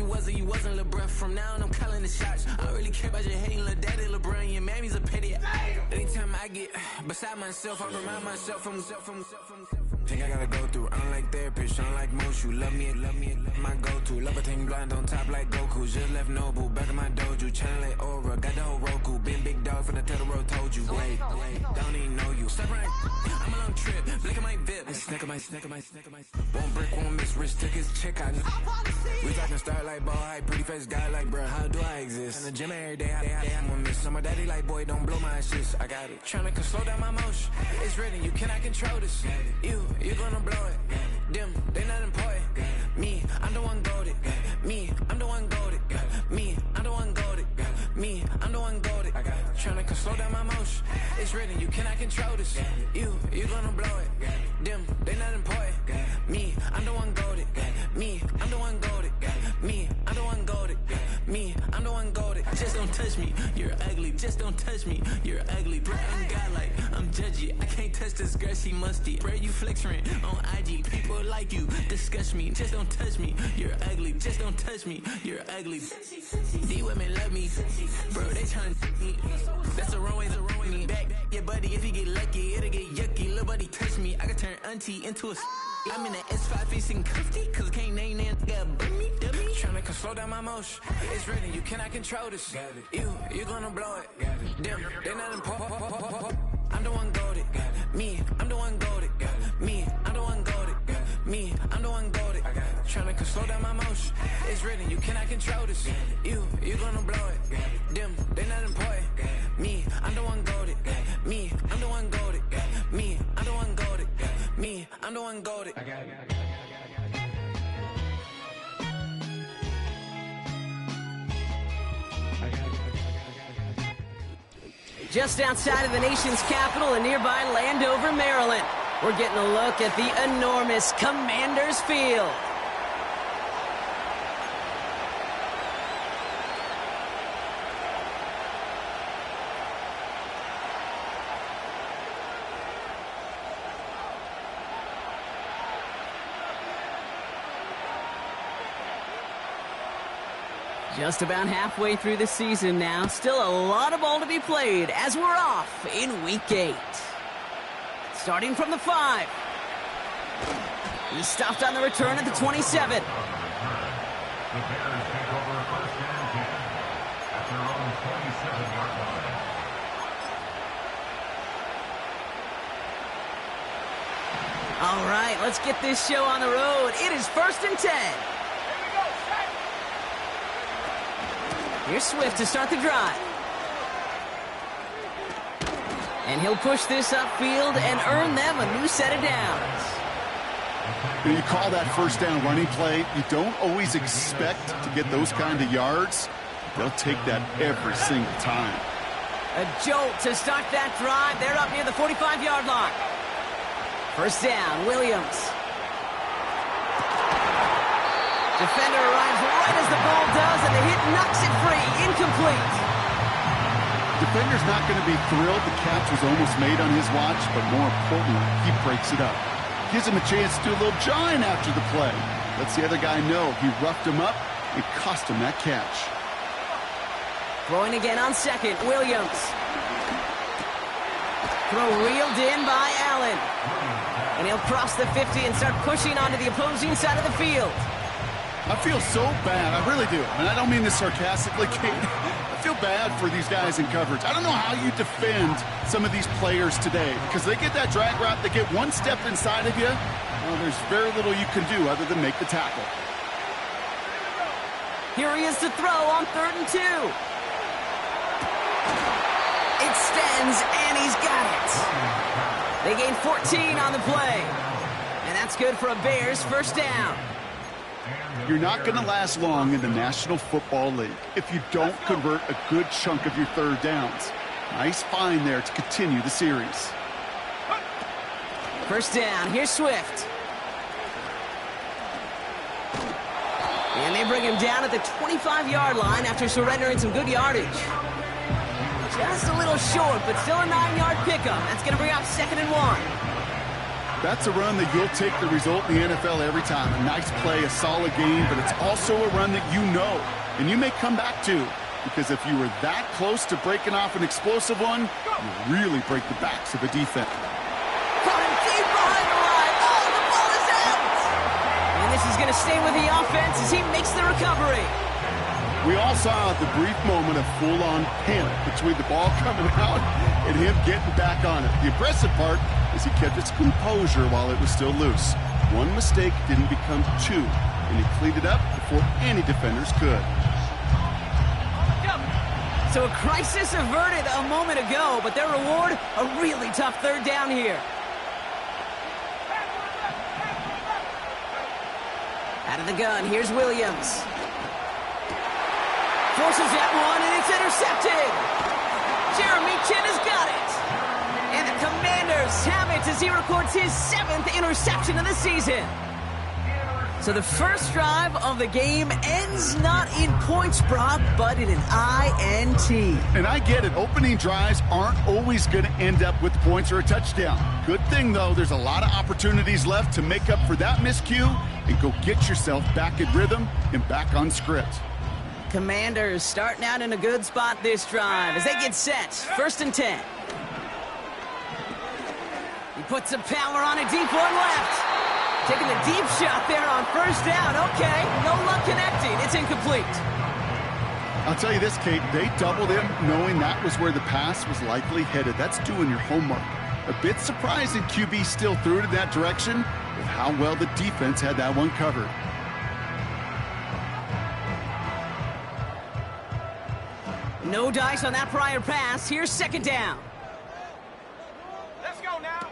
was or you wasn't, little bruh. From now on, I'm calling the shots. I don't really care about your hating, little daddy, LeBron. Your mammy's a petty. Anytime I get beside myself, I remind myself from. Think I gotta go through. I don't like therapists, I don't like most. You love me, my go-to. Love a thing blind on top like Goku. Just left Noble, back in my dojo. Channel like Aura, got the whole Roku. Been big dog from the Telltale told you. Wait, don't even know you. Step right, I'm a long trip. Blink of my VIP. Snack of my. Won't break, won't miss. Rich took his check out. We talking start like ball hype. Pretty face guy like, bruh, how do I exist? In the gym every day, I'm gonna miss. My daddy like, boy, don't blow my assist. I got it. Tryna slow down my motion. It's written, you cannot control this. You gonna blow it. Them, they not important. Me, I'm the one goated. Me, I'm the one goated. Me, I'm the one goated. Me, I'm the one goated. Tryna slow down my motion. It's written, you cannot control this. You gonna blow it. Them, they not important. Me, I'm the one goated. Me, I'm the one goated. Me, I'm the one goated. Me, I'm the one goated. Just don't touch me, you're ugly. Just don't touch me, you're ugly. Bro, I'm godlike, I'm judgy. I can't touch this girl, she musty. Bro, you flexing on IG. People like you disgust me. Just don't touch me, you're ugly. Just don't touch me, you're ugly. These women love me, bro, they tryna me. That's the wrong way, back your buddy. If you get lucky, it'll get yucky. Little buddy touch me, I can turn auntie into a. I'm in the S5 facing comfy, cause I can't name that dummy. Tryna slow down my motion. It's written, you cannot control this. You gonna blow it. Them, they not important. I'm the one goated. Me, I'm the one goated. Me, I'm the one goated. Me, I'm the one goated. Tryna slow down my motion. It's written, you cannot control this. You gonna blow it. Them, they not important. Me, I'm the one goated. Me, I'm the one goated. Me, I'm the one goated. Me, I'm the one goated. Just outside of the nation's capital in nearby Landover, Maryland, we're getting a look at the enormous Commanders Field. Just about halfway through the season now. Still a lot of ball to be played as we're off in Week 8. Starting from the 5. He's stopped on the return at the 27. All right, let's get this show on the road. It is 1st and 10. Here's Swift to start the drive. And he'll push this upfield and earn them a new set of downs. When you call that first down running play, you don't always expect to get those kind of yards. They'll take that every single time. A jolt to start that drive. They're up near the 45-yard line. First down, Williams. Defender arrives right as the ball does, and the hit knocks it free. Incomplete. Defender's not going to be thrilled the catch was almost made on his watch, but more importantly, he breaks it up. Gives him a chance to do a little jawing after the play. Lets the other guy know he roughed him up and cost him that catch. Throwing again on second, Williams. Throw reeled in by Allen. And he'll cross the 50 and start pushing onto the opposing side of the field. I feel so bad. I really do. And I don't mean this sarcastically, Kate. I feel bad for these guys in coverage. I don't know how you defend some of these players today because they get that drag route, they get one step inside of you. Well, there's very little you can do other than make the tackle. Here he is to throw on 3rd and 2. Extends, and he's got it. They gain 14 on the play. And that's good for a Bears first down. You're not going to last long in the National Football League if you don't convert a good chunk of your third downs. Nice find there to continue the series. First down, here's Swift. And they bring him down at the 25-yard line after surrendering some good yardage. Just a little short, but still a 9-yard pickup. That's going to bring up 2nd and 1. That's a run that you'll take the result in the NFL every time. A nice play, a solid game, but it's also a run that you know and you may come back to, because if you were that close to breaking off an explosive one, you really break the backs of a defense. Caught him deep behind the line. Oh, the ball is out! And this is going to stay with the offense as he makes the recovery. We all saw the brief moment of full-on panic between the ball coming out and him getting back on it. The impressive part is he kept his composure while it was still loose. One mistake didn't become two, and he cleaned it up before any defenders could. So a crisis averted a moment ago, but their reward, a really tough third down here. Out of the gun, here's Williams. Forces that one, and it's intercepted. Jeremy Chin has got it. And the Commanders have it as he records his 7th interception of the season. So the first drive of the game ends not in points, Brock, but in an INT. And I get it. Opening drives aren't always going to end up with points or a touchdown. Good thing, though, there's a lot of opportunities left to make up for that miscue and go get yourself back in rhythm and back on script. Commanders starting out in a good spot this drive as they get set. 1st and 10. He puts some power on a deep one left. Taking the deep shot there on 1st down. Okay, no luck connecting. It's incomplete. I'll tell you this, Kate. They doubled him knowing that was where the pass was likely headed. That's doing your homework. A bit surprising QB still threw it in that direction with how well the defense had that one covered. No dice on that prior pass. Here's 2nd down. Let's go now.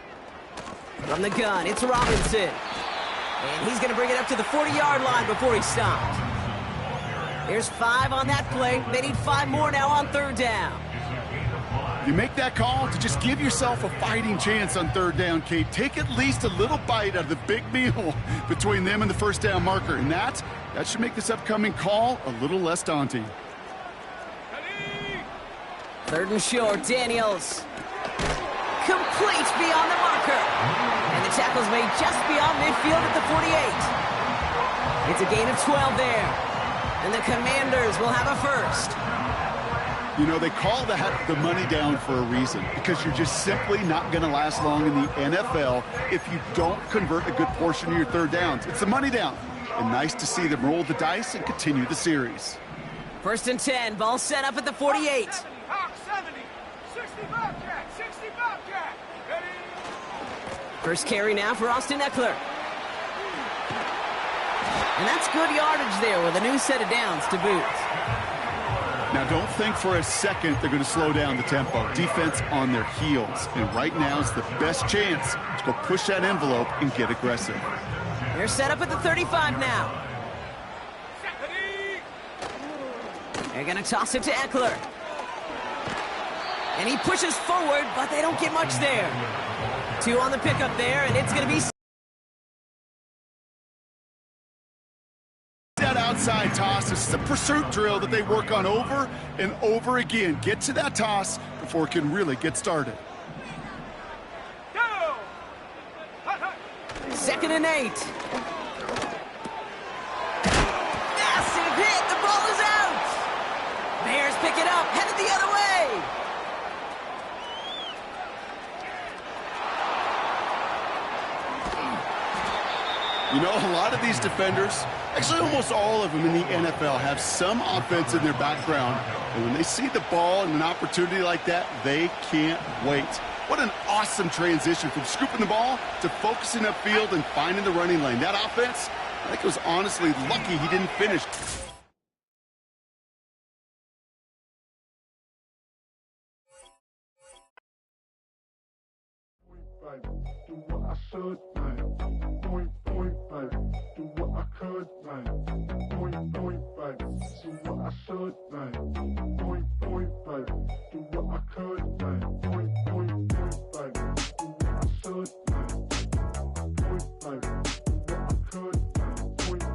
From the gun, it's Robinson. And he's going to bring it up to the 40-yard line before he stopped. There's 5 on that play. They need 5 more now on 3rd down. You make that call to just give yourself a fighting chance on 3rd down, Kate. Take at least a little bite out of the big meal between them and the 1st down marker. And that should make this upcoming call a little less daunting. 3rd and short, Daniels. Complete beyond the marker. And the tackle's made just beyond midfield at the 48. It's a gain of 12 there. And the Commanders will have a 1st. You know, they call that the money down for a reason, because you're just simply not going to last long in the NFL if you don't convert a good portion of your 3rd downs. It's the money down. And nice to see them roll the dice and continue the series. 1st and 10, ball set up at the 48. 70, 60 Bobcat, 60 Bobcat. Ready? First carry now for Austin Eckler. And that's good yardage there with a new set of downs to boot. Now, don't think for a second they're going to slow down the tempo. Defense on their heels. And right now is the best chance to go push that envelope and get aggressive. They're set up at the 35 now. They're going to toss it to Eckler. And he pushes forward, but they don't get much there. 2 on the pickup there, and it's going to be... That outside toss, this is a pursuit drill that they work on over and over again. Get to that toss before it can really get started. 2nd and 8. Massive hit. The ball is out. Bears pick it up, headed the other way. You know, a lot of these defenders, actually almost all of them in the NFL, have some offense in their background. And when they see the ball and an opportunity like that, they can't wait. What an awesome transition from scooping the ball to focusing upfield and finding the running lane. That offense, I think it was honestly lucky he didn't finish. Do what I should, man. Point, baby. Do what I could, man. Point, baby. Do what I should, man. Point, baby. Do what I could, man. Point, baby. Do what I should, man. Point, baby. Do what I could, man. Point,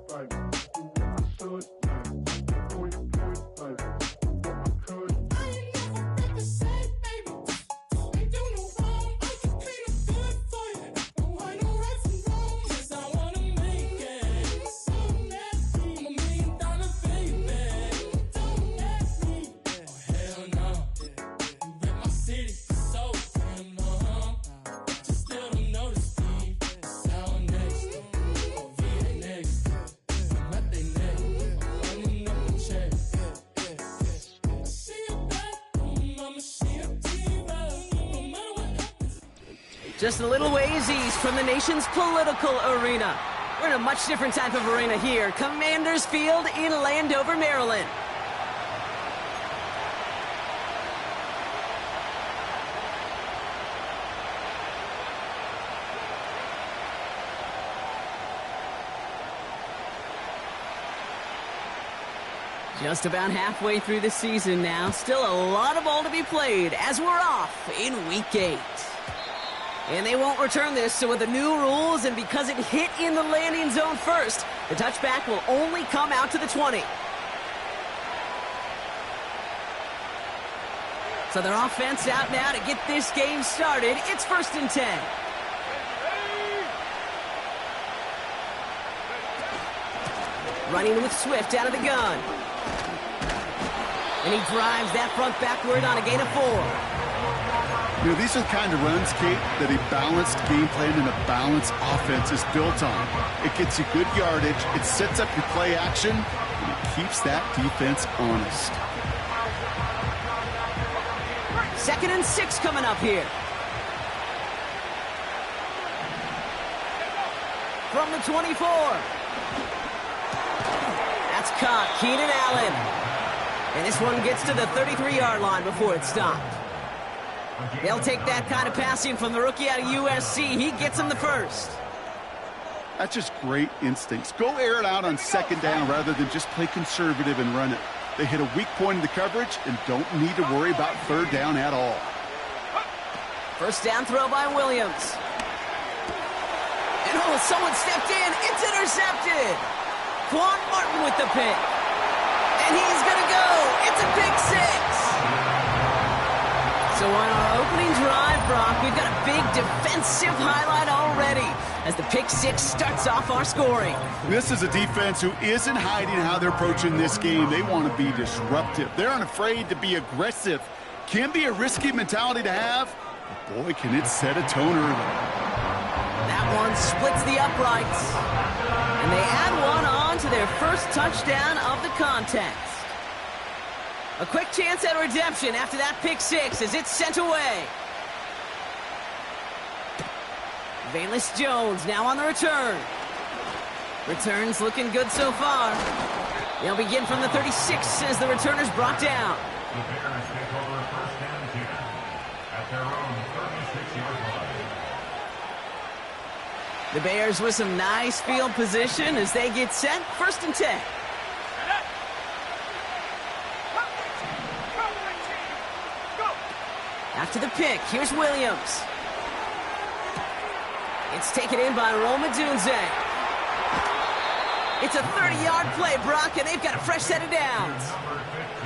baby. Do what I should, man. Point, baby. Do what I could. I ain't never been the same, baby. Ain't do no wrong, I just treat 'em good for you. Just a little ways east from the nation's political arena. We're in a much different type of arena here. Commanders Field in Landover, Maryland. Just about halfway through the season now. Still a lot of ball to be played as we're off in Week 8. And they won't return this, so with the new rules and because it hit in the landing zone first, the touchback will only come out to the 20. So their offense out now to get this game started. It's 1st and 10. Running with Swift out of the gun. And he drives that front backward on a gain of 4. You know, these are the kind of runs, Kate, that a balanced game plan and a balanced offense is built on. It gets you good yardage, it sets up your play action, and it keeps that defense honest. 2nd and 6 coming up here. From the 24. That's caught. Keenan Allen. And this one gets to the 33-yard line before it's stopped. They'll take that kind of passing from the rookie out of USC. He gets him the first. That's just great instincts. Go air it out on 2nd down rather than just play conservative and run it. They hit a weak point in the coverage and don't need to worry about 3rd down at all. 1st down throw by Williams. And oh, someone stepped in. It's intercepted. Quan Martin with the pick. And he's going to go. It's a pick 6. So on our opening drive, Brock, we've got a big defensive highlight already as the pick 6 starts off our scoring. This is a defense who isn't hiding how they're approaching this game. They want to be disruptive. They're unafraid to be aggressive. Can be a risky mentality to have. Boy, can it set a tone early. That one splits the uprights. And they add one on to their first touchdown of the contest. A quick chance at redemption after that pick 6 as it's sent away. Valus Jones now on the return. Returns looking good so far. They'll begin from the 36 as the returner's brought down. The Bears take over 1st and 10 at their own 36-yard line. The Bears with some nice field position as they get set. 1st and 10. After the pick, here's Williams. It's taken in by Roma Dunze. It's a 30-yard play, Brock, and they've got a fresh set of downs.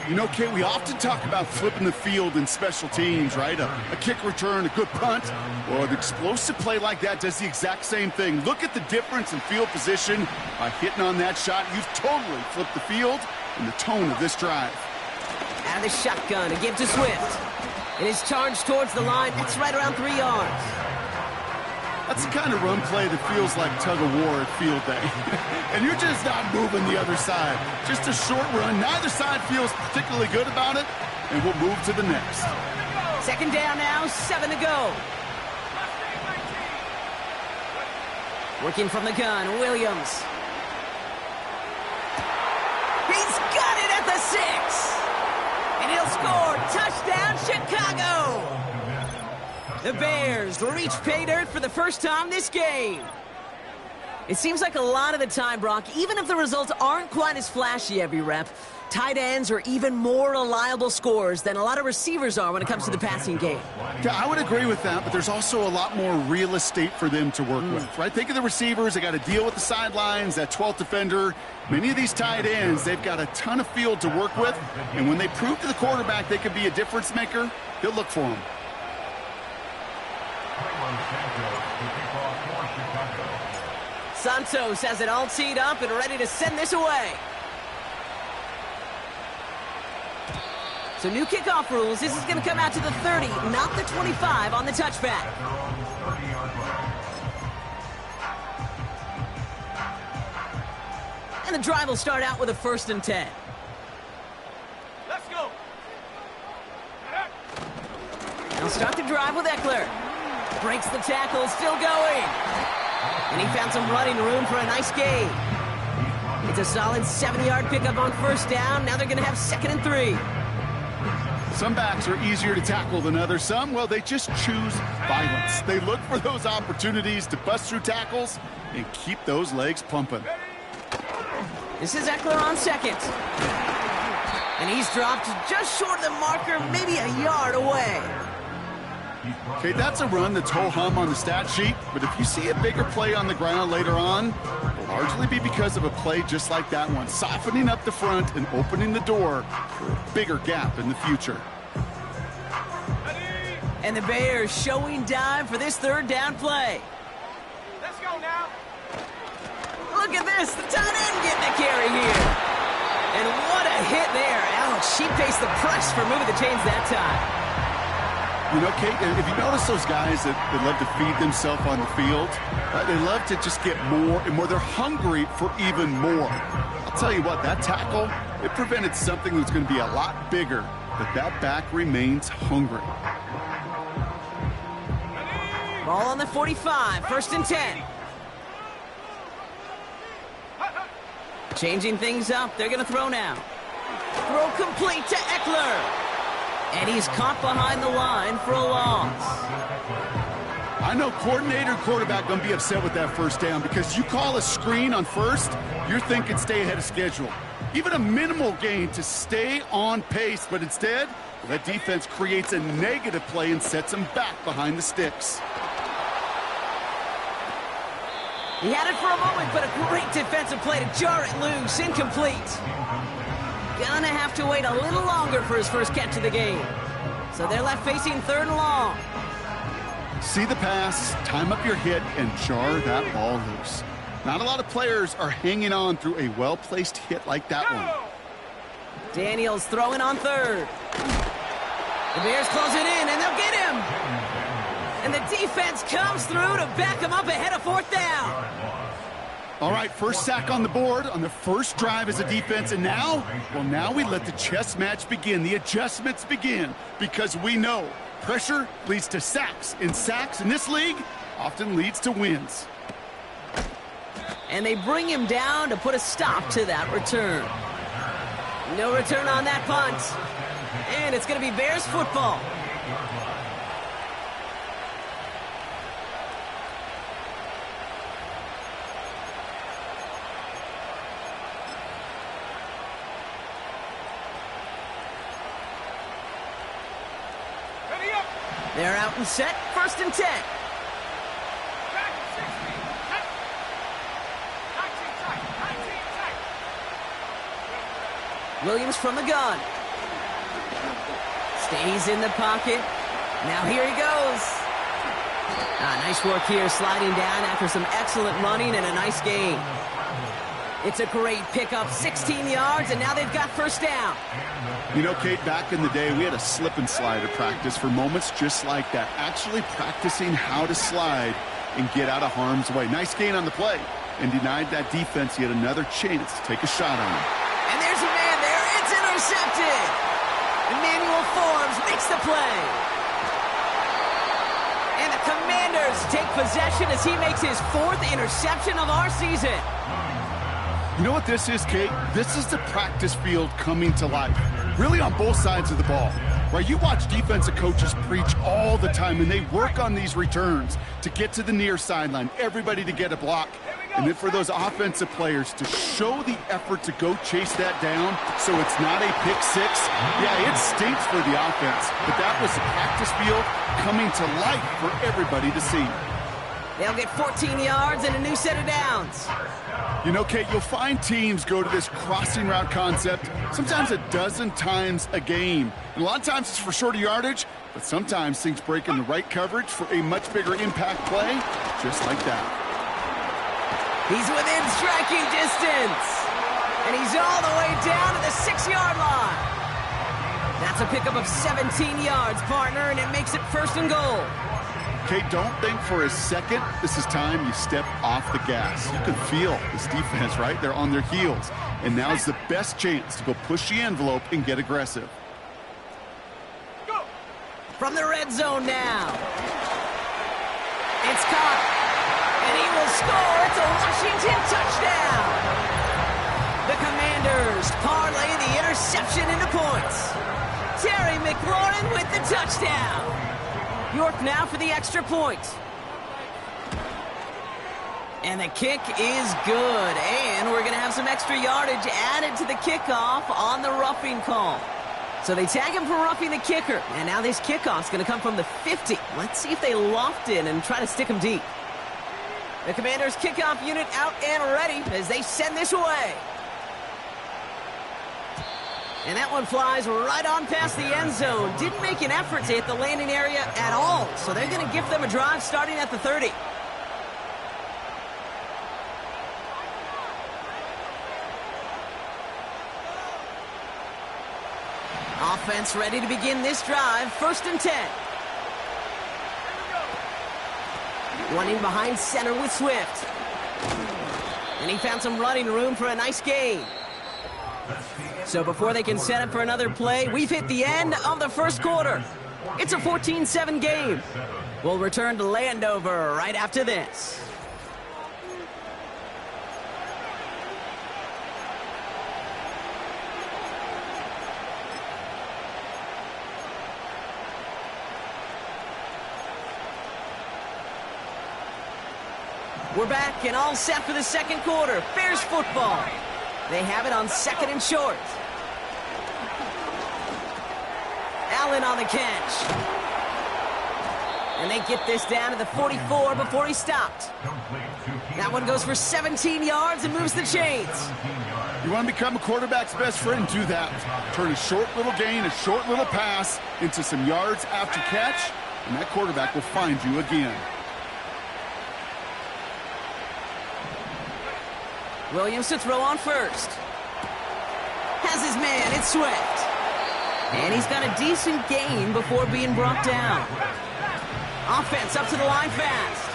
You know, Kate, we often talk about flipping the field in special teams, right? A kick return, a good punt. Well, an explosive play like that does the exact same thing. Look at the difference in field position. By hitting on that shot, you've totally flipped the field and the tone of this drive. Out of the shotgun, a give to Swift. It is charged towards the line. That's right around 3 yards. That's the kind of run play that feels like tug-of-war at field day. And you're just not moving the other side. Just a short run. Neither side feels particularly good about it, and we'll move to the next. 2nd down now, 7 to go. Working from the gun, Williams. He's got it at the 6. And he'll score. Touchdown, Chicago. The Bears reach pay dirt for the first time this game. It seems like a lot of the time, Brock, even if the results aren't quite as flashy every rep, tight ends are even more reliable scorers than a lot of receivers are when it comes to the passing game. Yeah, I would agree with that, but there's also a lot more real estate for them to work with, right? Think of the receivers. They got to deal with the sidelines, that 12th defender. Many of these tight ends, they've got a ton of field to work with, and when they prove to the quarterback they could be a difference maker, he'll look for them. Santos has it all teed up and ready to send this away. So new kickoff rules. This is going to come out to the 30, not the 25 on the touchback. And the drive will start out with a 1st and 10. Let's go. They'll start the drive with Eckler. Breaks the tackle, still going. And he found some running room for a nice gain. It's a solid 7-yard pickup on first down. Now they're going to have 2nd and 3. Some backs are easier to tackle than others. Some, well, they just choose violence. They look for those opportunities to bust through tackles and keep those legs pumping. This is Eckler on 2nd. And he's dropped just short of the marker, maybe a yard away. Okay, that's a run that's ho-hum on the stat sheet, but if you see a bigger play on the ground later on, it'll largely be because of a play just like that one, softening up the front and opening the door for a bigger gap in the future. And the Bears showing dive for this 3rd down play. Let's go now. Look at this, the tight end getting a carry here. And what a hit there. Ouch, she faced the press for moving the chains that time. You know, Kate, if you notice those guys that love to feed themselves on the field, they love to just get more and more. They're hungry for even more. I'll tell you what, that tackle, it prevented something that's going to be a lot bigger, but that back remains hungry. Ball on the 45, 1st and 10. Changing things up, they're going to throw now. Throw complete to Eckler. And he's caught behind the line for a loss. I know coordinator and quarterback going to be upset with that first down because you call a screen on first, you're thinking stay ahead of schedule. Even a minimal gain to stay on pace, but instead, that defense creates a negative play and sets them back behind the sticks. He had it for a moment, but a great defensive play to jar it loose, incomplete. Gonna have to wait a little longer for his first catch of the game. So they're left facing 3rd and long. See the pass, time up your hit, and jar that ball loose. Not a lot of players are hanging on through a well-placed hit like that one. Daniels throwing on 3rd. The Bears close it in, and they'll get him. And the defense comes through to back him up ahead of 4th down. All right, first sack on the board on the first drive as a defense, and now, well, now we let the chess match begin. The adjustments begin because we know pressure leads to sacks, and sacks in this league often leads to wins. And they bring him down to put a stop to that return. No return on that punt. And it's going to be Bears football. They're out and set, 1st and 10. Williams from the gun. Stays in the pocket. Now here he goes. Nice work here, sliding down after some excellent running and a nice gain. It's a great pickup, 16 yards, and now they've got first down. You know, Kate, back in the day, we had a slip and slide at practice for moments just like that. Actually practicing how to slide and get out of harm's way. Nice gain on the play and denied that defense yet another chance to take a shot on him. And there's a man there. It's intercepted. Emmanuel Forbes makes the play. And the Commanders take possession as he makes his 4th interception of our season. You know what this is, Kate? This is the practice field coming to life. Really on both sides of the ball. Right? You watch defensive coaches preach all the time, and they work on these returns to get to the near sideline, everybody to get a block. And then for those offensive players to show the effort to go chase that down so it's not a pick six. Yeah, it stinks for the offense, but that was the practice field coming to life for everybody to see. They'll get 14 yards and a new set of downs. You know, Kate, you'll find teams go to this crossing route concept sometimes a dozen times a game. And a lot of times it's for shorter yardage, but sometimes things break in the right coverage for a much bigger impact play, just like that. He's within striking distance. And he's all the way down to the 6-yard line. That's a pickup of 17 yards, partner, and it makes it 1st and goal. Kate, don't think for a second this is time you step off the gas. You can feel this defense, right? They're on their heels. And now's the best chance to go push the envelope and get aggressive. Go. From the red zone now. It's caught. And he will score. It's a Washington touchdown. The Commanders parlay the interception into points. Terry McLaurin with the touchdown. York now for the extra point. And the kick is good. And we're going to have some extra yardage added to the kickoff on the roughing call. So they tag him for roughing the kicker. And now this kickoff's going to come from the 50. Let's see if they loft in and try to stick him deep. The Commanders' kickoff unit out and ready as they send this away. And that one flies right on past the end zone. Didn't make an effort to hit the landing area at all. So they're going to give them a drive starting at the 30. Offense ready to begin this drive. 1st and 10. Running behind center with Swift. And he found some running room for a nice gain. So before they can set up for another play, we've hit the end of the first quarter. It's a 14-7 game. We'll return to Landover right after this. We're back and all set for the second quarter. Bears football. They have it on 2nd and short. Allen on the catch. And they get this down to the 44 before he stopped. That one goes for 17 yards and moves the chains. You want to become a quarterback's best friend? Do that. Turn a short little gain, a short little pass into some yards after catch, and that quarterback will find you again. Williams to throw on first. Has his man, it's Swift. And he's got a decent gain before being brought down. Offense up to the line fast.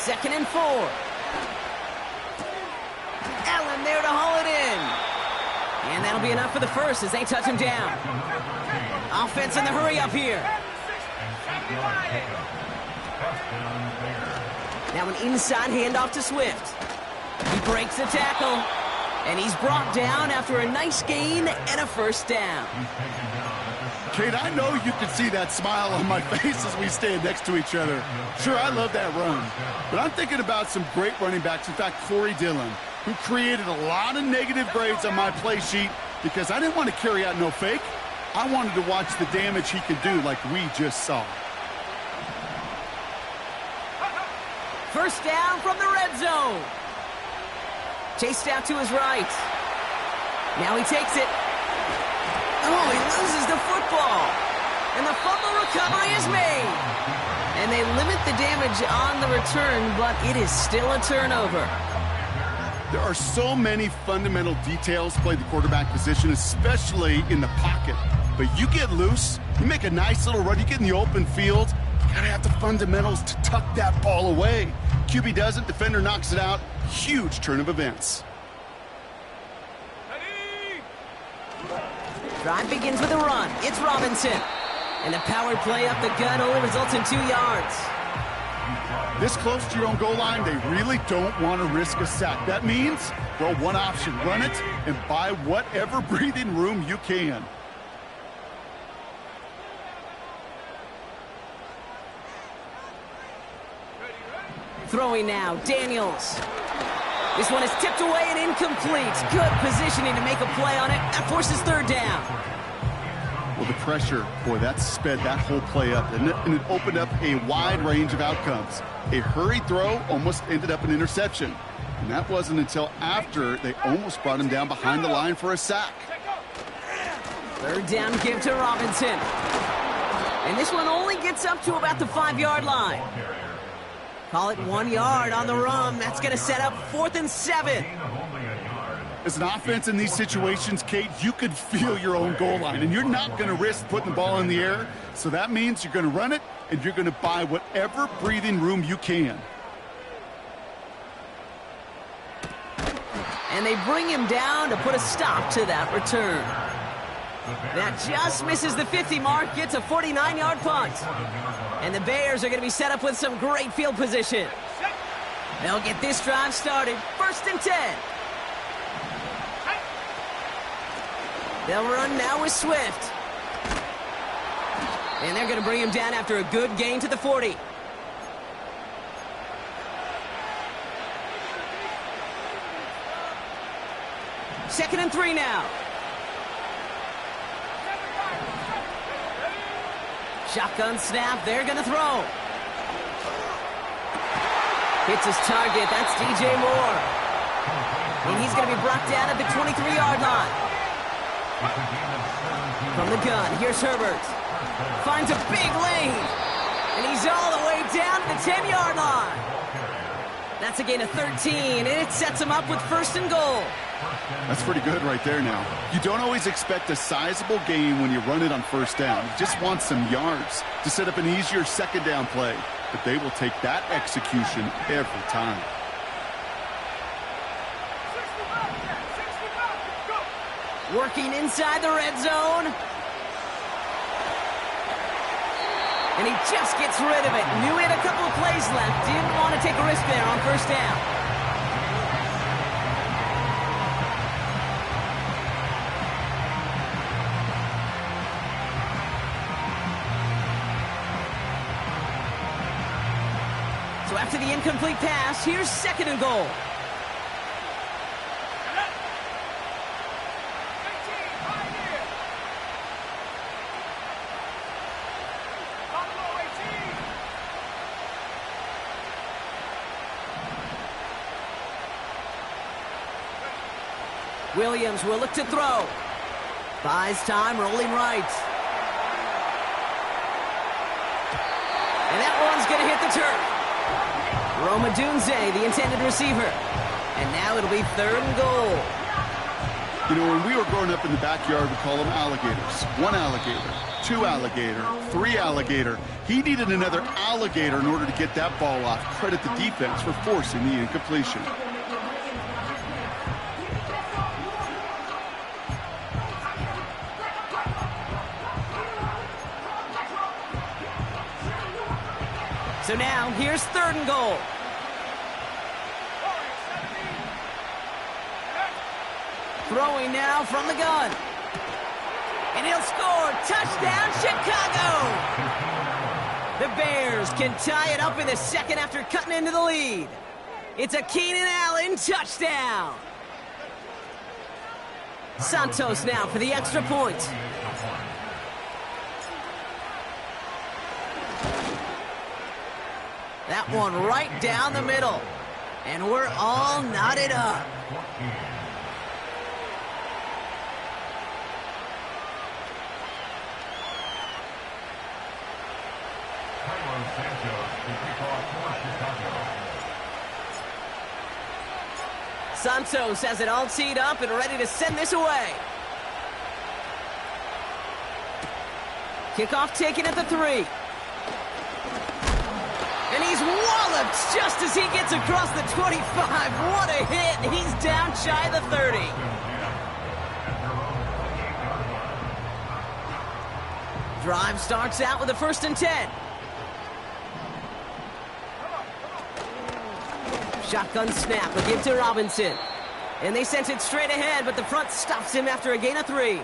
2nd and 4. Allen there to haul it in. And that'll be enough for the first as they touch him down. Offense in the hurry up here. Now an inside handoff to Swift. He breaks the tackle, and he's brought down after a nice gain and a first down. Kate, I know you can see that smile on my face as we stand next to each other. Sure, I love that run, but I'm thinking about some great running backs. In fact, Corey Dillon, who created a lot of negative grades on my play sheet because I didn't want to carry out no fake. I wanted to watch the damage he could do like we just saw. First down from the red zone. Chased out to his right. Now he takes it. Oh, he loses the football. And the fumble recovery is made. And they limit the damage on the return, but it is still a turnover. There are so many fundamental details to play the quarterback position, especially in the pocket. But you get loose, you make a nice little run, you get in the open field, you gotta have the fundamentals to tuck that ball away. QB doesn't, defender knocks it out. Huge turn of events. Drive begins with a run. It's Robinson. And the power play up the gut only results in 2 yards. This close to your own goal line, they really don't want to risk a sack. That means, well, one option, run it and buy whatever breathing room you can. Throwing now, Daniels. This one is tipped away and incomplete. Good positioning to make a play on it. That forces 3rd down. Well, the pressure, boy, that sped that whole play up, and it opened up a wide range of outcomes. A hurried throw almost ended up an interception. And that wasn't until after they almost brought him down behind the line for a sack. 3rd down give to Robinson. And this one only gets up to about the 5-yard line. Call it 1 yard on the run. That's going to set up 4th and 7. As an offense in these situations, Kate, you could feel your own goal line, and you're not going to risk putting the ball in the air. So that means you're going to run it, and you're going to buy whatever breathing room you can. And they bring him down to put a stop to that return. That just misses the 50 mark, gets a 49-yard punt. And the Bears are going to be set up with some great field position. They'll get this drive started, 1st and 10. They'll run now with Swift. And they're going to bring him down after a good gain to the 40. Second and 3 now. Shotgun snap, they're going to throw. Hits his target, that's DJ Moore. And he's going to be brought down at the 23-yard line. From the gun, here's Herbert. Finds a big lane. And he's all the way down to the 10-yard line. That's a gain of 13, and it sets him up with 1st and goal. That's pretty good right there now. You don't always expect a sizable gain when you run it on 1st down. You just want some yards to set up an easier 2nd down play. But they will take that execution every time. Working inside the red zone. And he just gets rid of it. Knew he had a couple of plays left. Didn't want to take a risk there on 1st down. So after the incomplete pass, here's 2nd and goal. Williams will look to throw. Buys time, rolling right. And that one's going to hit the turf. Roma Dunze, the intended receiver. And now it'll be 3rd and goal. You know, when we were growing up in the backyard, we call them alligators. 1 alligator, 2 alligator, 3 alligator. He needed another alligator in order to get that ball off. Credit the defense for forcing the incompletion. So now, here's 3rd and goal. Throwing now from the gun. And he'll score. Touchdown, Chicago! The Bears can tie it up in the 2nd after cutting into the lead. It's a Keenan Allen touchdown. Santos now for the extra point. That one right down the middle. And we're all knotted up. Santos has it all teed up and ready to send this away. Kickoff taken at the 3. And he's walloped just as he gets across the 25. What a hit. He's down shy of the 30. Drive starts out with a 1st and 10. Shotgun snap, a give to Robinson. And they sent it straight ahead, but the front stops him after a gain of 3.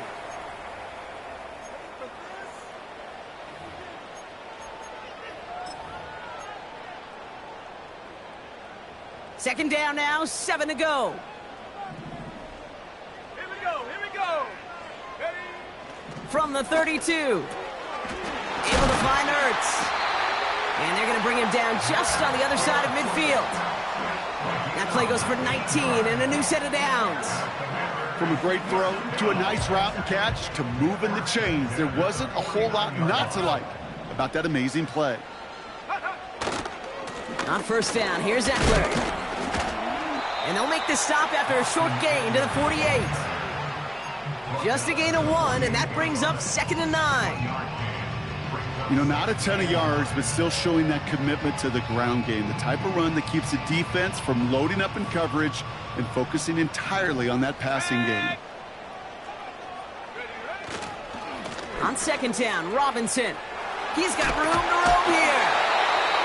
Second down now, 7 to go. Here we go. Ready? From the 32. Able to find Ertz. And they're going to bring him down just on the other side of midfield. That play goes for 19 and a new set of downs. From a great throw to a nice route and catch to moving the chains, there wasn't a whole lot not to like about that amazing play. On 1st down, here's Eckler. And they'll make the stop after a short gain to the 48. Just a gain of 1, and that brings up 2nd and 9. You know, not a ton of yards, but still showing that commitment to the ground game. The type of run that keeps the defense from loading up in coverage and focusing entirely on that passing game. On second down, Robinson. He's got room to roam here.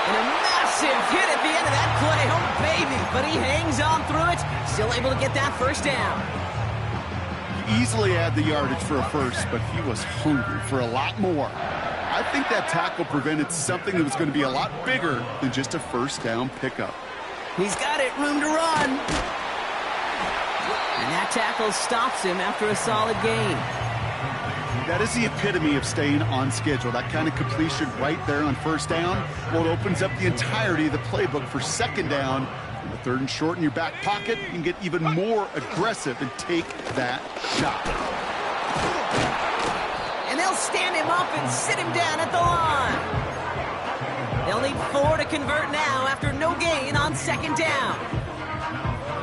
And a massive hit at the end of that play. Oh, baby. But he hangs on through it. Still able to get that first down. He easily had the yardage for a first, but he was hungry for a lot more. I think that tackle prevented something that was going to be a lot bigger than just a first down pickup. He's got it. Room to run. And that tackle stops him after a solid gain. That is the epitome of staying on schedule. That kind of completion right there on first down, well, it opens up the entirety of the playbook for second down. On the third and short in your back pocket, you can get even more aggressive and take that shot. And they'll stand him up and sit him down at the line. They'll need 4 to convert now after no gain on second down.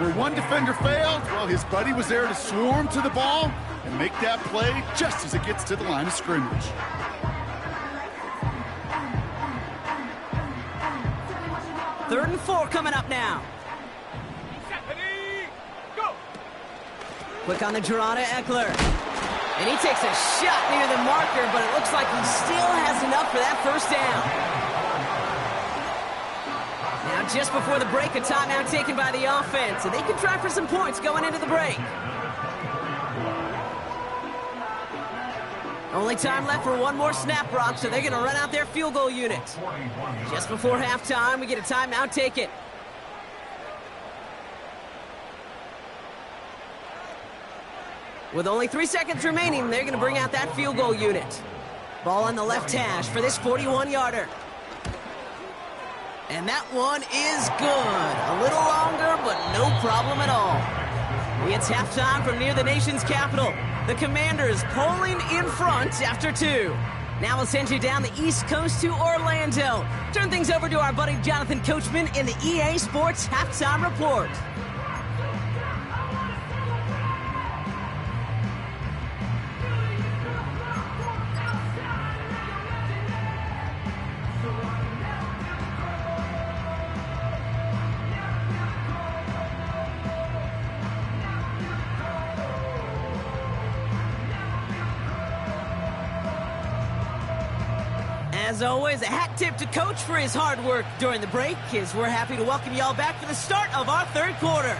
Where one defender failed, well, his buddy was there to swarm to the ball and make that play just as it gets to the line of scrimmage. Third and 4 coming up now. Go! Quick on the draw to Eckler. And he takes a shot near the marker, but it looks like he still has enough for that first down. Now, just before the break, a timeout taken by the offense, and they can try for some points going into the break. Only time left for one more snap, Brock, so they're going to run out their field goal unit. Just before halftime, we get a timeout taken. With only 3 seconds remaining, they're going to bring out that field goal unit. Ball on the left hash for this 41-yarder. And that one is good. A little longer, but no problem at all. It's halftime from near the nation's capital. The Commanders pulling in front after 2. Now we'll send you down the East Coast to Orlando. Turn things over to our buddy Jonathan Coachman in the EA Sports Halftime Report. As always, a hat tip to Coach for his hard work during the break, as we're happy to welcome y'all back for the start of our third quarter.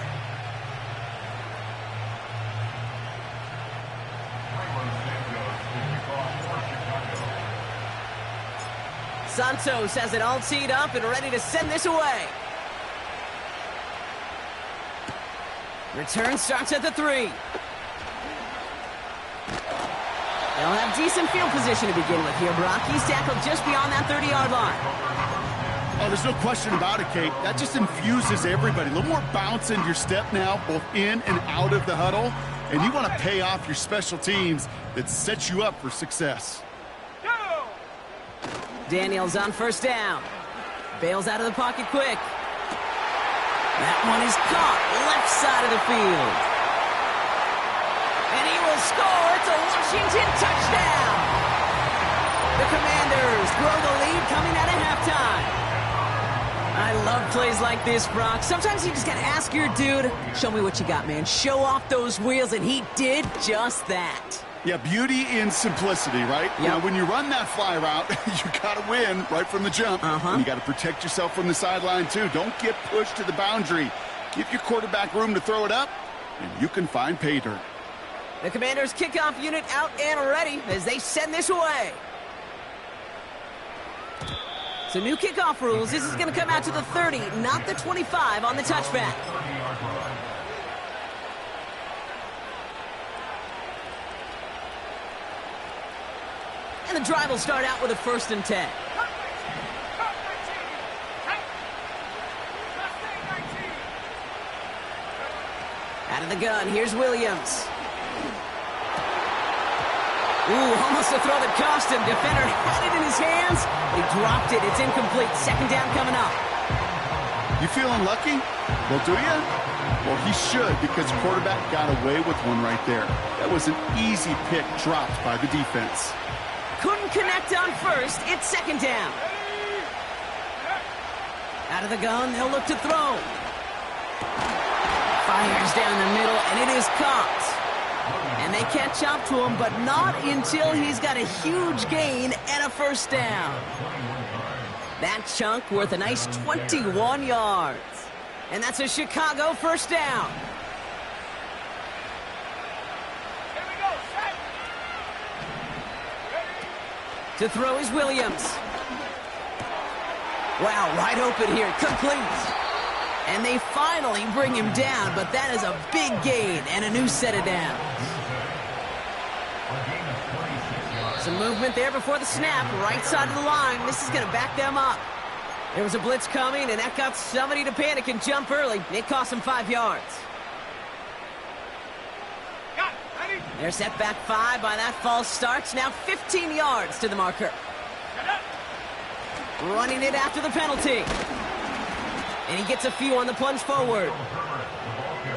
Santos has it all teed up and ready to send this away. Return starts at the 3. They'll have decent field position to begin with here, Brock. He's tackled just beyond that 30-yard line. Oh, there's no question about it, Kate. That just infuses everybody. A little more bounce in your step now, both in and out of the huddle. And you want to pay off your special teams that sets you up for success. Go! Daniels on first down. Bails out of the pocket quick. That one is caught left side of the field. And he will score. It's a Washington touchdown. The Commanders grow the lead coming out of halftime. I love plays like this, Brock. Sometimes you just got to ask your dude, show me what you got, man. Show off those wheels, and he did just that. Yeah, beauty in simplicity, right? Yep. Now, when you run that fly route, you got to win right from the jump. And you got to protect yourself from the sideline, too. Don't get pushed to the boundary. Give your quarterback room to throw it up, and you can find pay dirt. The Commanders' kickoff unit out and ready as they send this away. So new kickoff rules. This is going to come out to the 30, not the 25 on the touchback. And the drive will start out with a 1st and 10. Out of the gun, here's Williams. Ooh, almost a throw that cost him. Defender had it in his hands, but he dropped it. It's incomplete. Second down coming up. You feeling lucky? Well, do you? Well, he should, because quarterback got away with one right there. That was an easy pick dropped by the defense. Couldn't connect on first. It's second down. Out of the gun, they'll look to throw. Fires down the middle, and it is caught. And they catch up to him, but not until he's got a huge gain and a first down. That chunk worth a nice 21 yards. And that's a Chicago first down. Here we go, set. To throw is Williams. Wow, wide open here, complete. And they finally bring him down, but that is a big gain and a new set of downs. Some movement there before the snap, right side of the line. This is going to back them up. There was a blitz coming, and that got somebody to panic and jump early. It cost them 5 yards. Got it, ready? They're set back 5 by that false start. Now 15 yards to the marker. Running it after the penalty. And he gets a few on the plunge forward.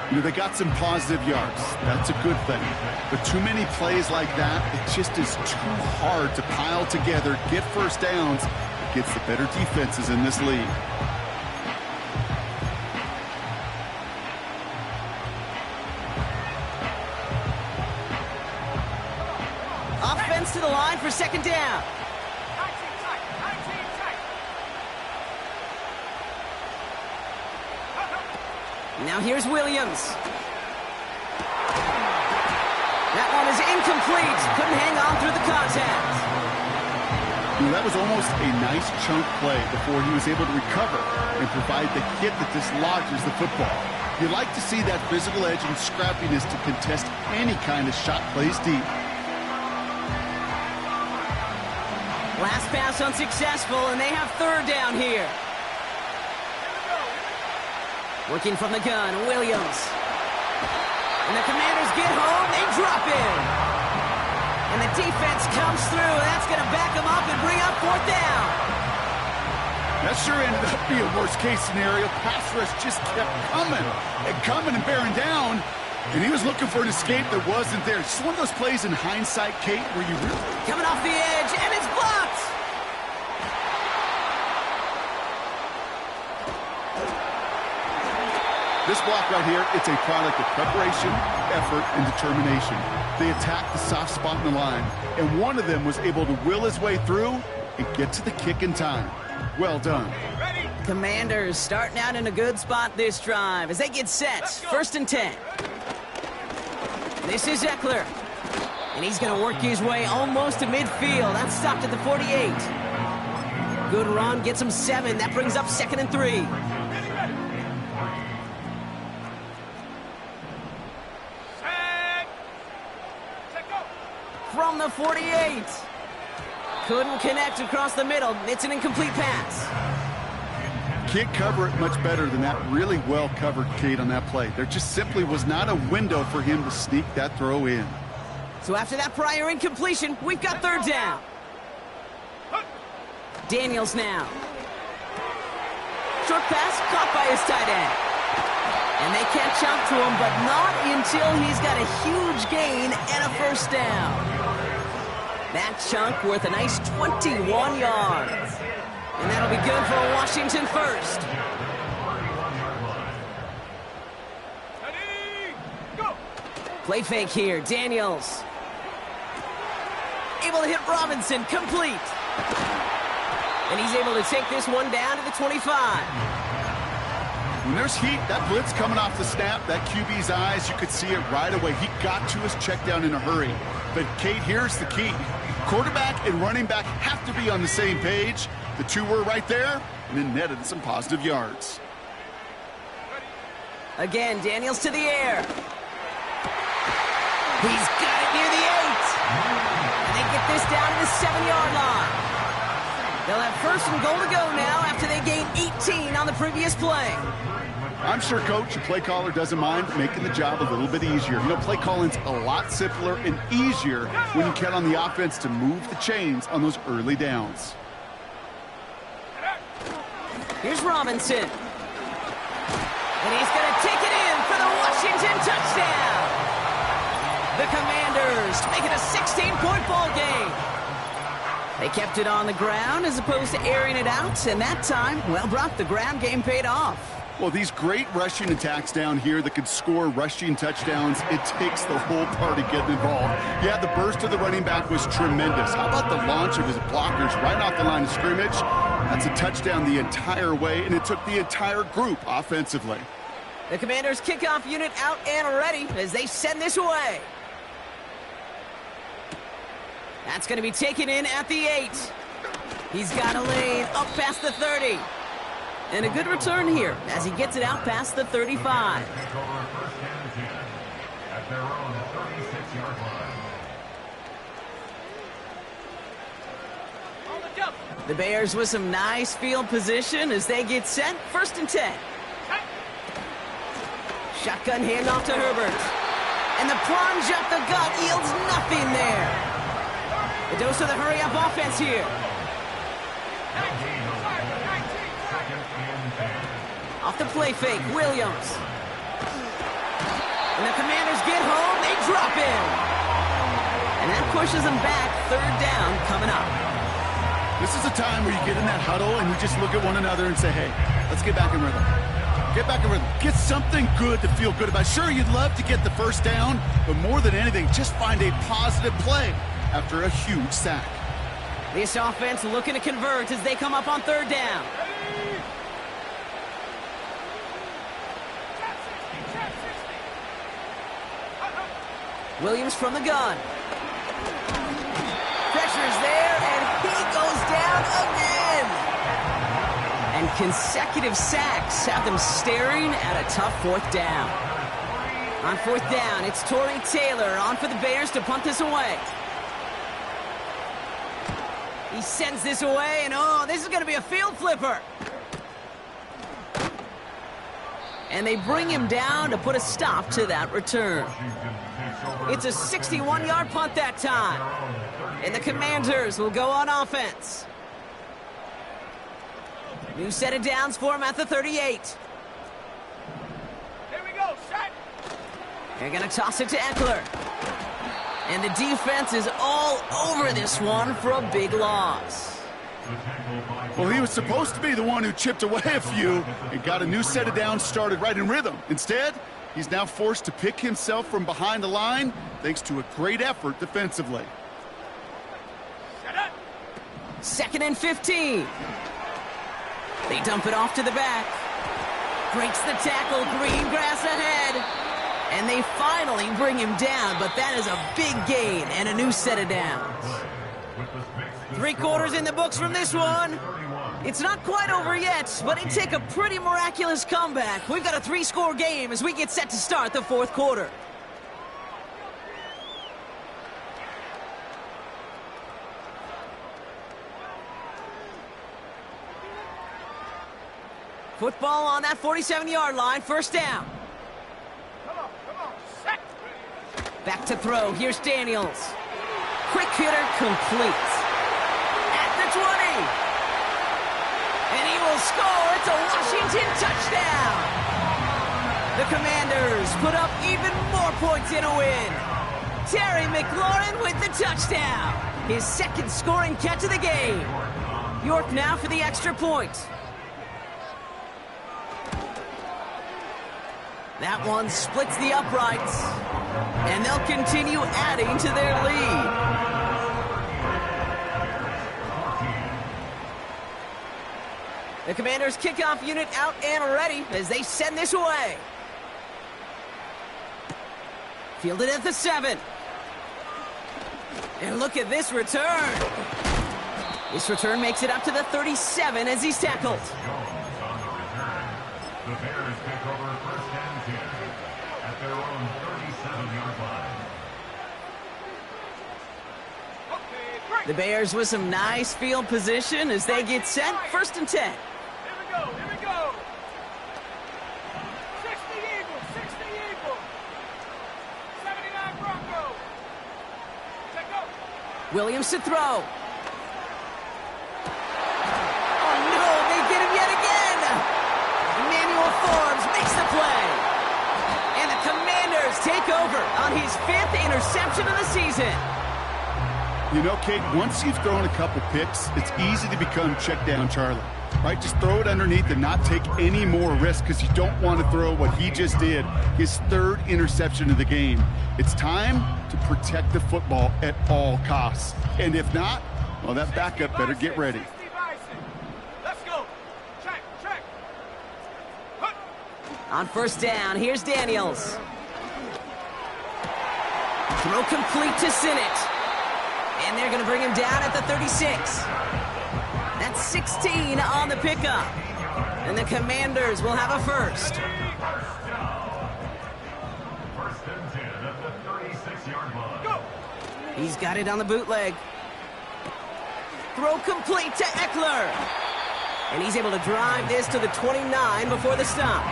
You know, they got some positive yards. That's a good thing. But too many plays like that, it just is too hard to pile together, get first downs against the better defenses in this league. Offense to the line for second down. 19 tight, 19 tight. Now here's Williams. That one is incomplete. Couldn't hang on through the contact. You know, that was almost a nice chunk play before he was able to recover and provide the hit that dislodges the football. You like to see that physical edge and scrappiness to contest any kind of shot plays deep. Last pass unsuccessful, and they have third down here. Working from the gun, Williams. And the Commanders get home, they drop in. And the defense comes through, and that's going to back them up and bring up fourth down. That sure ended up being a worst-case scenario. Pass rush just kept coming and bearing down. And he was looking for an escape that wasn't there. Just one of those plays in hindsight, Kate, where you really... Coming off the edge, and it's blocked. This block right here, it's a product of preparation, effort, and determination. They attacked the soft spot in the line, and one of them was able to will his way through and get to the kick in time. Well done. Ready? Commanders starting out in a good spot this drive as they get set. First and 10. This is Eckler. And he's going to work his way almost to midfield. That's stopped at the 48. Good run, gets him 7. That brings up second and 3. Ready, ready. Set. Set, go. From the 48. Couldn't connect across the middle. It's an incomplete pass. Can't cover it much better than that really well covered, Kate, on that play. There just simply was not a window for him to sneak that throw in. So after that prior incompletion, we've got third down. Daniels now. Short pass caught by his tight end. And they catch up to him, but not until he's got a huge gain and a first down. That chunk worth a nice 21 yards. And that'll be good for a Washington first. Ready, go. Play fake here, Daniels. Able to hit Robinson, complete. And he's able to take this one down to the 25. When there's heat, that blitz coming off the snap, that QB's eyes, you could see it right away. He got to his check down in a hurry. But, Kate, here's the key. Quarterback and running back have to be on the same page. The two were right there, and then netted some positive yards. Again, Daniels to the air. He's got it near the 8. And they get this down to the 7-yard line. They'll have first and goal to go now after they gain 18 on the previous play. I'm sure, Coach, your play caller doesn't mind making the job a little bit easier. You know, play calling's a lot simpler and easier when you count on the offense to move the chains on those early downs. Here's Robinson. And he's going to take it in for the Washington touchdown. The Commanders make it a 16-point ball game. They kept it on the ground as opposed to airing it out, and that time, well, Brock, the ground game paid off. Well, these great rushing attacks down here that could score rushing touchdowns, it takes the whole party getting involved. Yeah, the burst of the running back was tremendous. How about the launch of his blockers right off the line of scrimmage? That's a touchdown the entire way, and it took the entire group offensively. The Commanders' kickoff unit out and ready as they send this away. That's going to be taken in at the 8. He's got a lane up past the 30. And a good return here as he gets it out past the 35. The Bears with some nice field position as they get set. 1st and 10. Shotgun handoff to Herbert. And the plunge up the gut yields nothing there. A dose of the hurry-up offense here. Off the play fake, Williams. And the Commanders get home, they drop in. And that pushes them back, 3rd down coming up. This is a time where you get in that huddle and you just look at one another and say, hey, let's get back in rhythm. Get back in rhythm. Get something good to feel good about. Sure, you'd love to get the 1st down, but more than anything, just find a positive play after a huge sack. This offense looking to convert as they come up on 3rd down. Williams from the gun. Pressure's there, and he goes down again. And consecutive sacks have them staring at a tough 4th down. On 4th down, it's Torrey Taylor on for the Bears to punt this away. He sends this away, and oh, this is going to be a field flipper. And they bring him down to put a stop to that return. It's a 61-yard punt that time. And the Commanders will go on offense. New set of downs for him at the 38. Here we go, set. They're going to toss it to Eckler. And the defense is all over this one for a big loss. Well, he was supposed to be the one who chipped away a few and got a new set of downs started right in rhythm. Instead, he's now forced to pick himself from behind the line thanks to a great effort defensively. 2nd and 15. They dump it off to the back. Breaks the tackle, green grass ahead. And they finally bring him down, but that is a big gain and a new set of downs. 3 quarters in the books from this one. It's not quite over yet, but it'd take a pretty miraculous comeback. We've got a 3-score game as we get set to start the 4th quarter. Football on that 47-yard line, 1st down. Come on, set. Back to throw, here's Daniels. Quick hitter complete. At the 20. And he will score. It's a Washington touchdown. The Commanders put up even more points in a win. Terry McLaurin with the touchdown. His 2nd scoring catch of the game. York now for the extra point. That one splits the uprights. And they'll continue adding to their lead. The Commanders' kickoff unit out and ready as they send this away. Fielded at the 7. And look at this return. This return makes it up to the 37 as he's tackled. The Bears pick over 1st and 10 at their own 37-yard line. The Bears with some nice field position as they get set. 1st and 10. Here we go. 60 Eagles. 79 Broncos. Check go. Williams to throw. Oh no, they get him yet again. Emmanuel Forbes makes the play. And the Commanders take over on his 5th interception of the season. You know, Kate, once you've thrown a couple picks, it's easy to become check down Charlie. right? Just throw it underneath and not take any more risk because you don't want to throw what he just did, his third interception of the game. It's time to protect the football at all costs. And if not, well, that backup better get ready. Let's go. Check. On first down, here's Daniels. Throw complete to Sinnott. And they're going to bring him down at the 36. That's 16 on the pickup. And the Commanders will have a first. First and 10 at the 36-yard line. Go. He's got it on the bootleg. Throw complete to Eckler. And he's able to drive this to the 29 before the stop.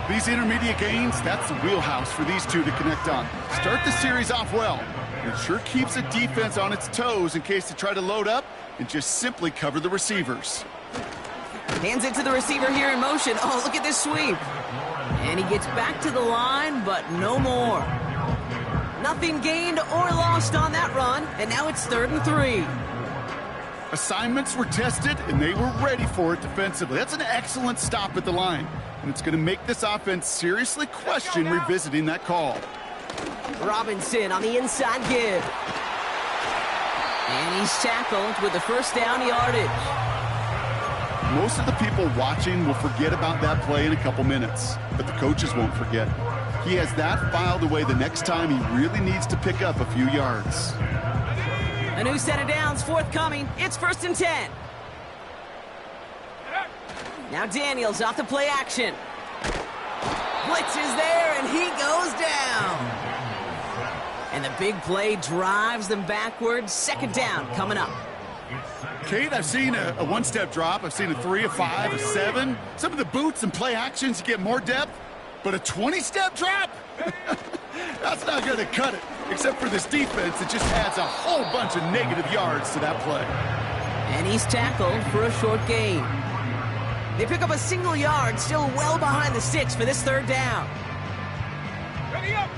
These intermediate gains, that's the wheelhouse for these two to connect on. Start the series off well. It sure keeps the defense on its toes in case they try to load up and just simply cover the receivers. Hands it to the receiver here in motion. Oh, look at this sweep. And he gets back to the line, but no more. Nothing gained or lost on that run, and now it's 3rd and 3. Assignments were tested, and they were ready for it defensively. That's an excellent stop at the line, and it's going to make this offense seriously question revisiting that call. Robinson on the inside give. And he's tackled with the first down yardage. Most of the people watching will forget about that play in a couple minutes, but the coaches won't forget. He has that filed away the next time he really needs to pick up a few yards. A new set of downs forthcoming. It's 1st and 10. Now Daniels off the play action. Blitz is there, and he goes down. And the big play drives them backwards. 2nd down coming up. Kate, I've seen a one-step drop. I've seen a 3, a 5, a 7. Some of the boots and play actions, you get more depth. But a 20-step drop? That's not going to cut it. Except for this defense, it just adds a whole bunch of negative yards to that play. And he's tackled for a short gain. They pick up a single yard, still well behind the sticks for this 3rd down. Ready up.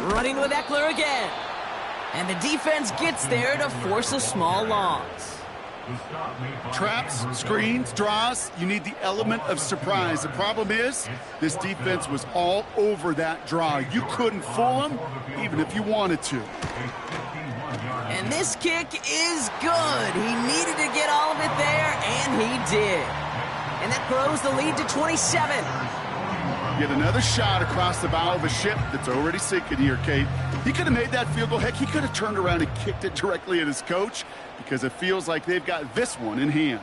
Running with Eckler again. And the defense gets there to force a small loss. Traps, screens, draws, you need the element of surprise. The problem is, this defense was all over that draw. You couldn't fool them, even if you wanted to. And this kick is good. He needed to get all of it there, and he did. And that grows the lead to 27. Get another shot across the bow of a ship that's already sinking here, Kate. He could have made that field goal. Heck, he could have turned around and kicked it directly at his coach because it feels like they've got this one in hand.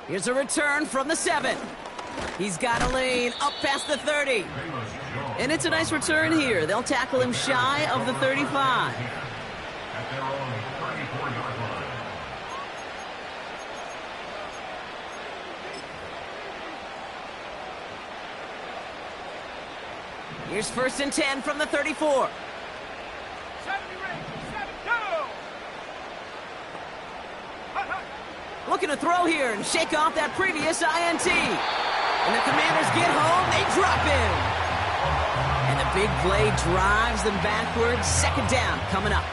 Here's a return from the 7. He's got a lane up past the 30. And it's a nice return here. They'll tackle him shy of the 35. At their own 34-yard line. Here's 1st and 10 from the 34. 7, go. Looking to throw here and shake off that previous INT. And the Commanders get home, they drop him. And the big play drives them backwards. 2nd down coming up.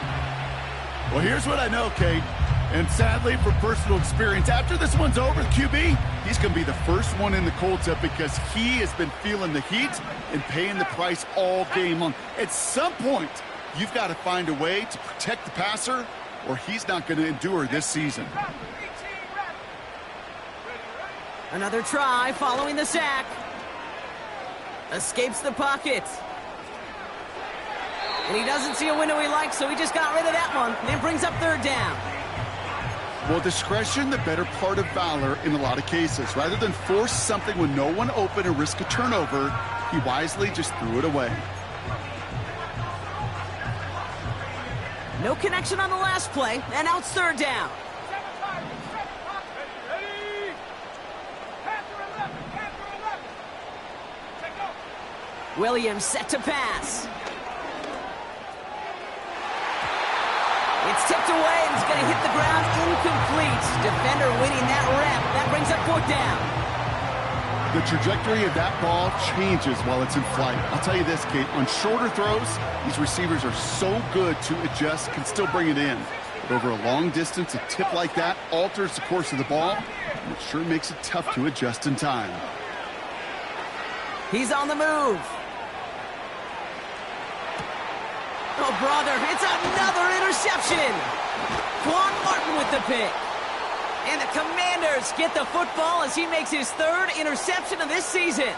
Well, here's what I know, Kate. And sadly, from personal experience, after this one's over, the QB, he's going to be the first one in the cold tub because he has been feeling the heat and paying the price all game long. At some point, you've got to find a way to protect the passer or he's not going to endure this season. Another try following the sack. Escapes the pocket. And he doesn't see a window he likes, so he just got rid of that one. Then brings up 3rd down. Well, discretion, the better part of valor in a lot of cases. Rather than force something when no one open and risk a turnover, he wisely just threw it away. No connection on the last play, and now it's 3rd down. Ready. Panther 11. Take go. Williams set to pass. It's tipped away, and it's going to hit the ground incomplete. Defender winning that rep. That brings up 4th down. The trajectory of that ball changes while it's in flight. I'll tell you this, Kate, on shorter throws, these receivers are so good to adjust, can still bring it in. But over a long distance, a tip like that alters the course of the ball, and it sure makes it tough to adjust in time. He's on the move. Oh, brother, it's another interception. Quan Martin with the pick. And the Commanders get the football as he makes his third interception of this season.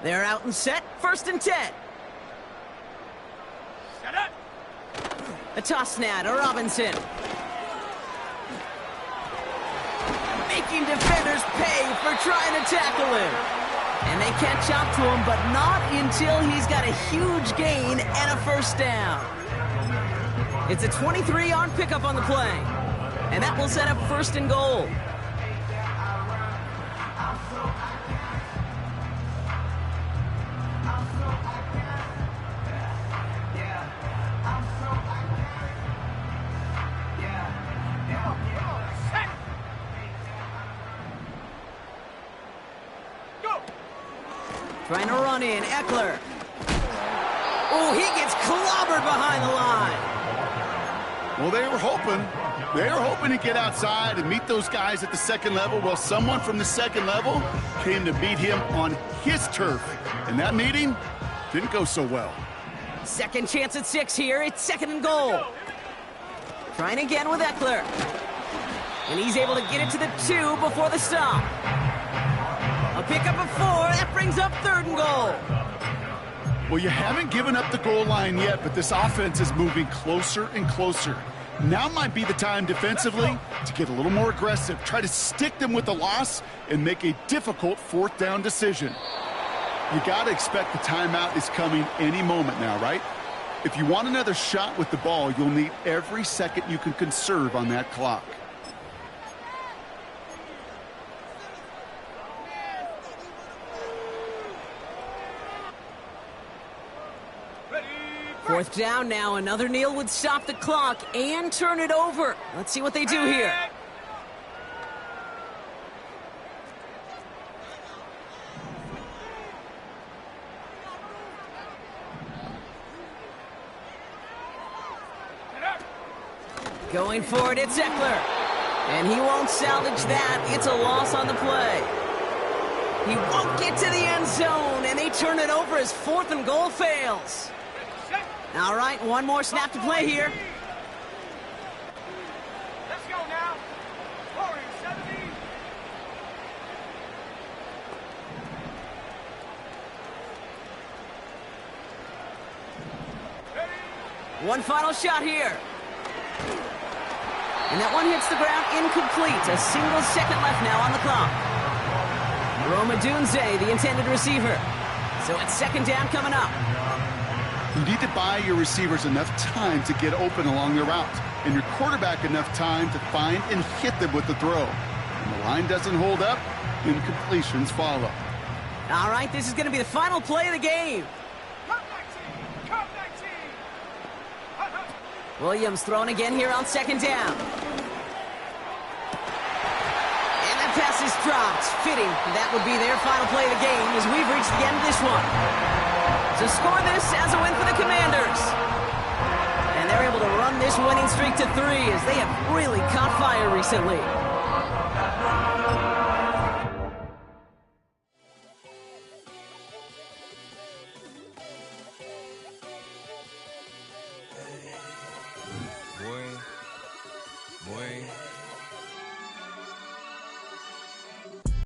They're out and set, 1st and 10. Set up. A toss now to Robinson. Making defenders pay for trying to tackle him. And they catch up to him, but not until he's got a huge gain and a 1st down. It's a 23-yard pickup on the play. And that will set up 1st and goal. Trying to run in, Eckler. Oh, he gets clobbered behind the line. Well, they were hoping to get outside and meet those guys at the 2nd level. Well, someone from the 2nd level came to beat him on his turf. And that meeting didn't go so well. Second chance at 6 here. It's 2nd and goal. Trying again with Eckler. And he's able to get it to the 2 before the stop. A pickup of 4. That brings up 3rd and goal. Well, you haven't given up the goal line yet, but this offense is moving closer and closer. Now might be the time defensively to get a little more aggressive. Try to stick them with the loss and make a difficult 4th down decision. You got to expect the timeout is coming any moment now, right? If you want another shot with the ball, you'll need every second you can conserve on that clock. Fourth down now. Another kneel would stop the clock and turn it over. Let's see what they do here. Going for it, it's Eckler. And he won't salvage that. It's a loss on the play. He won't get to the end zone, and they turn it over as 4th and goal fails. All right, one more snap to play here. Let's go now. Warriors 70. One final shot here. And that one hits the ground incomplete. A single second left now on the clock. Roma Dunze, the intended receiver. So it's 2nd down coming up. You need to buy your receivers enough time to get open along their route, and your quarterback enough time to find and hit them with the throw. When the line doesn't hold up, incompletions follow. All right, this is going to be the final play of the game. Come 19. Come 19. Williams throwing again here on 2nd down. And that pass is dropped. Fitting. That would be their final play of the game as we've reached the end of this one. To score this as a win for the Commanders. And they're able to run this winning streak to 3 as they have really caught fire recently.